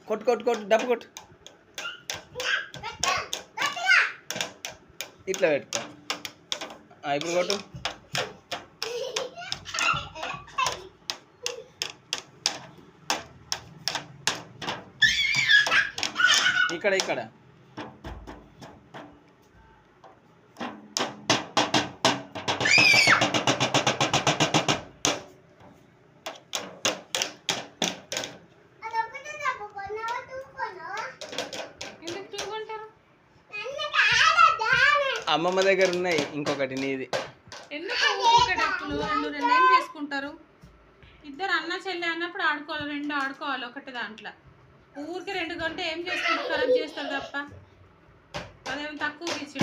కొట్టు కొట్టు కొట్టు డబ్బు కొట్టు. ఇట్లా పెట్టుకో. ఇప్పుడు కొట్టు. ఇక్కడ ఇక్కడ అమ్మమ్మ దగ్గర ఉన్నాయి. ఇంకొకటి నీది. ఎందుకు ఊరికేటప్పుడు రెండు ఏం చేసుకుంటారు? ఇద్దరు అన్న చెల్లి అన్నప్పుడు ఆడుకోవాలి, రెండు ఆడుకోవాలి ఒకటి దాంట్లో. ఊరికి రెండు గంట ఏం చేసుకుంటారు? ఖరాబ్ చేస్తారు తప్ప. అదేమో తక్కువ ఇచ్చి